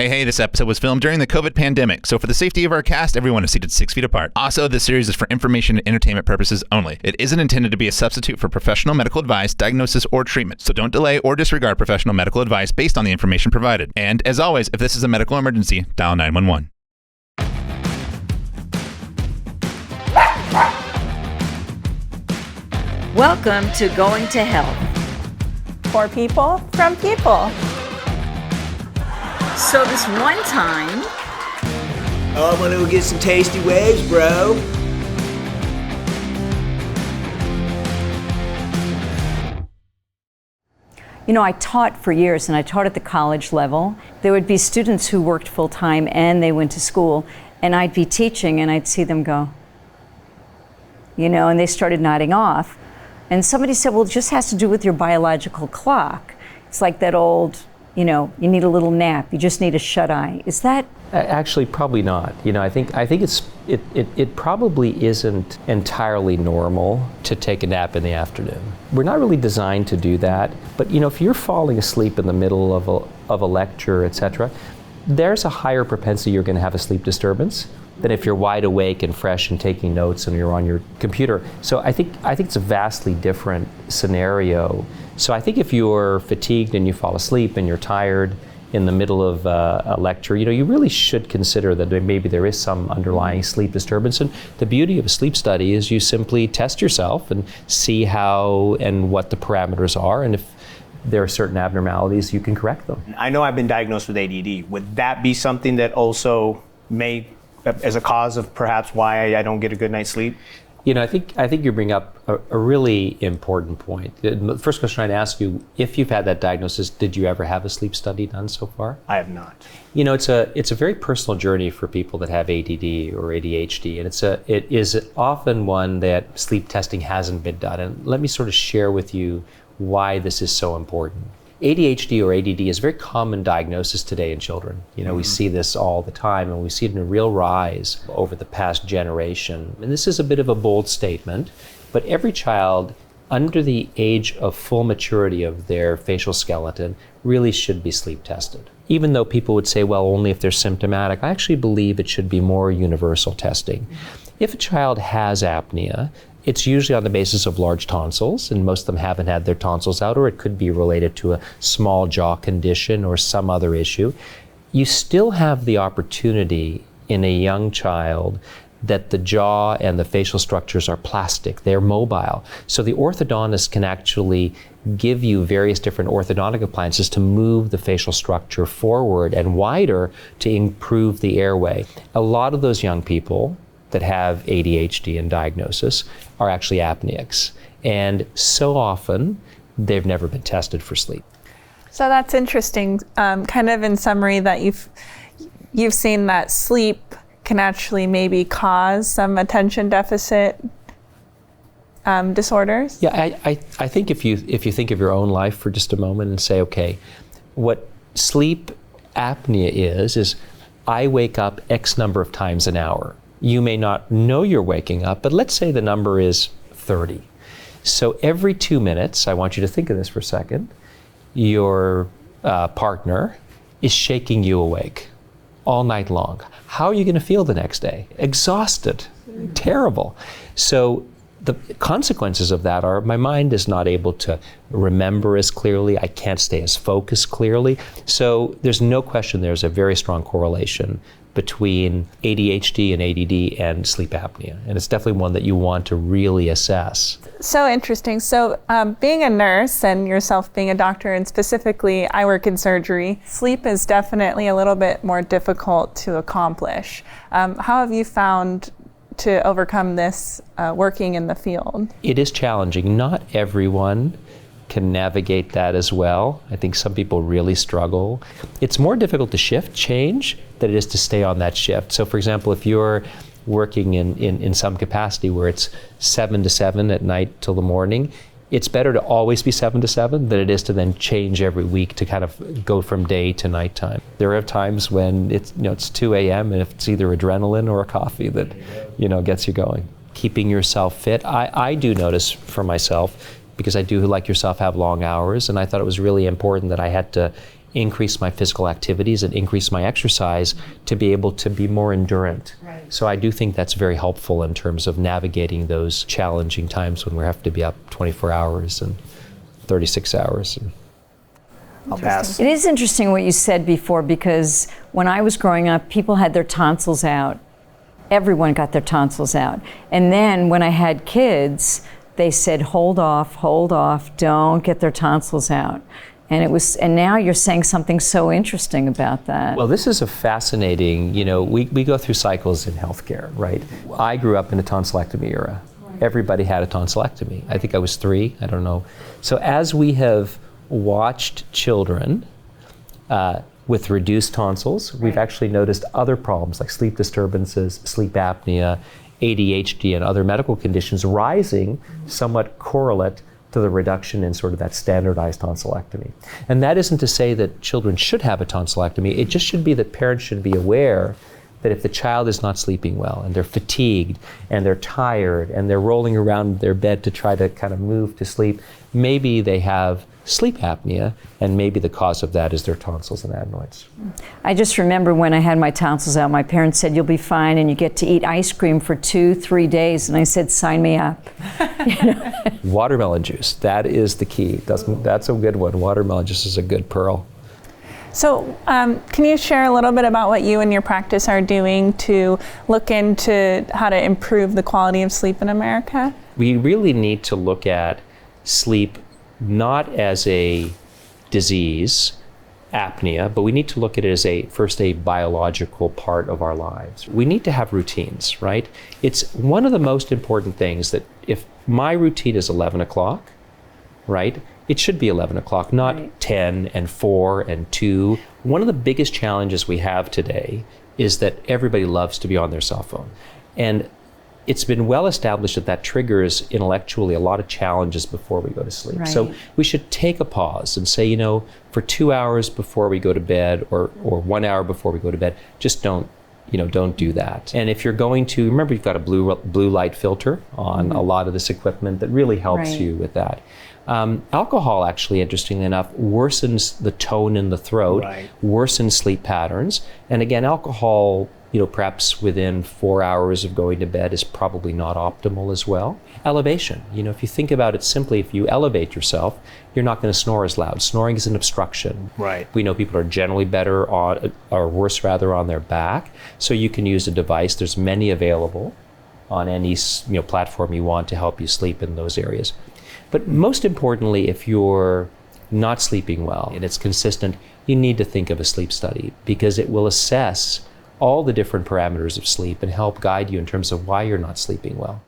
Hey, this episode was filmed during the COVID pandemic, so for the safety of our cast, everyone is seated 6 feet apart. Also, this series is for information and entertainment purposes only. It isn't intended to be a substitute for professional medical advice, diagnosis, or treatment, so don't delay or disregard professional medical advice based on the information provided. And, as always, if this is a medical emergency, dial 911. Welcome to Going to Health. For people, from people. So this one time... Oh, I'm gonna go get some tasty waves, bro. You know, I taught for years, and I taught at the college level. There would be students who worked full-time and they went to school, and I'd be teaching and I'd see them go, and they started nodding off. And somebody said, well, it just has to do with your biological clock. It's like that old, you need a little nap. You just need a shut-eye. Is that? Actually, probably not. I think it probably isn't entirely normal to take a nap in the afternoon. We're not really designed to do that. But if you're falling asleep in the middle of a lecture, etc., there's a higher propensity you're going to have a sleep disturbance than if you're wide awake and fresh and taking notes and you're on your computer. So I think it's a vastly different scenario. So I think if you're fatigued and you fall asleep and you're tired in the middle of a lecture, you really should consider that maybe there is some underlying sleep disturbance. And the beauty of a sleep study is you simply test yourself and see how and what the parameters are, and if there are certain abnormalities, you can correct them. I know I've been diagnosed with ADD. Would that be something that also may, as a cause of perhaps why I don't get a good night's sleep? I think you bring up a really important point. The first question I'd ask you, if you've had that diagnosis, did you ever have a sleep study done so far? I have not. It's a very personal journey for people that have ADD or ADHD, and it is often one that sleep testing hasn't been done. And let me sort of share with you why this is so important. ADHD or ADD is a very common diagnosis today in children. We see this all the time, and we see it in a real rise over the past generation. And this is a bit of a bold statement, but every child under the age of full maturity of their facial skeleton really should be sleep tested. Even though people would say, well, only if they're symptomatic, I actually believe it should be more universal testing. If a child has apnea, it's usually on the basis of large tonsils, and most of them haven't had their tonsils out, or it could be related to a small jaw condition or some other issue. You still have the opportunity in a young child that the jaw and the facial structures are plastic, they're mobile. So the orthodontist can actually give you various different orthodontic appliances to move the facial structure forward and wider to improve the airway. A lot of those young people that have ADHD and diagnosis are actually apneics. And so often, they've never been tested for sleep. So that's interesting, kind of in summary, that you've seen that sleep can actually maybe cause some attention deficit disorders? Yeah, I think if you think of your own life for just a moment and say, okay, what sleep apnea is I wake up X number of times an hour. You may not know you're waking up, but let's say the number is 30. So every 2 minutes, I want you to think of this for a second, your partner is shaking you awake all night long. How are you going to feel the next day? Exhausted, terrible. So the consequences of that are my mind is not able to remember as clearly, I can't stay as focused clearly. So there's no question there's a very strong correlation between ADHD and ADD and sleep apnea. And it's definitely one that you want to really assess. So interesting. So being a nurse and yourself being a doctor, and specifically I work in surgery, sleep is definitely a little bit more difficult to accomplish. How have you found to overcome this working in the field? It is challenging. Not everyone can navigate that as well. I think some people really struggle. It's more difficult to change than it is to stay on that shift. So for example, if you're working in some capacity where it's 7 to 7 at night till the morning, it's better to always be 7 to 7 than it is to then change every week to kind of go from day to nighttime. There are times when it's 2 a.m. and if it's either adrenaline or a coffee that gets you going. Keeping yourself fit, I do notice for myself, because I do, like yourself, have long hours, and I thought it was really important that I had to increase my physical activities and increase my exercise to be able to be more endurant. Right. So I do think that's very helpful in terms of navigating those challenging times when we have to be up 24 hours and 36 hours. I'll pass. It is interesting what you said before, because when I was growing up, people had their tonsils out. Everyone got their tonsils out. And then when I had kids, they said, hold off, don't get their tonsils out. And now you're saying something so interesting about that. Well, this is a fascinating, we go through cycles in healthcare, right? I grew up in a tonsillectomy era. Everybody had a tonsillectomy. I think I was 3, I don't know. So as we have watched children with reduced tonsils, we've actually noticed other problems like sleep disturbances, sleep apnea, ADHD, and other medical conditions rising somewhat correlate to the reduction in sort of that standardized tonsillectomy. And that isn't to say that children should have a tonsillectomy. It just should be that parents should be aware that if the child is not sleeping well and they're fatigued and they're tired and they're rolling around their bed to try to kind of move to sleep, maybe they have sleep apnea, and maybe the cause of that is their tonsils and adenoids. I just remember when I had my tonsils out, my parents said, you'll be fine and you get to eat ice cream for 2-3 days. And I said, sign me up. Watermelon juice, that is the key. That's a good one. Watermelon juice is a good pearl. So can you share a little bit about what you and your practice are doing to look into how to improve the quality of sleep in America? We really need to look at sleep not as a disease, apnea, but we need to look at it as first a biological part of our lives. We need to have routines, right? It's one of the most important things that if my routine is 11 o'clock, right, it should be 11 o'clock, not right. 10 and 4 and 2. One of the biggest challenges we have today is that everybody loves to be on their cell phone. And it's been well established that triggers intellectually a lot of challenges before we go to sleep. Right. So we should take a pause and say, for 2 hours before we go to bed or 1 hour before we go to bed, just don't do that. And if you're going to, remember you've got a blue light filter on a lot of this equipment that really helps you with that. Alcohol, actually, interestingly enough, worsens the tone in the throat, worsens sleep patterns. And again, alcohol, perhaps within 4 hours of going to bed is probably not optimal as well. Elevation, if you think about it simply, if you elevate yourself, you're not going to snore as loud. Snoring is an obstruction. Right. We know people are generally better on, or worse rather, on their back. So you can use a device. There's many available on any platform you want to help you sleep in those areas. But most importantly, if you're not sleeping well and it's consistent, you need to think of a sleep study, because it will assess all the different parameters of sleep and help guide you in terms of why you're not sleeping well.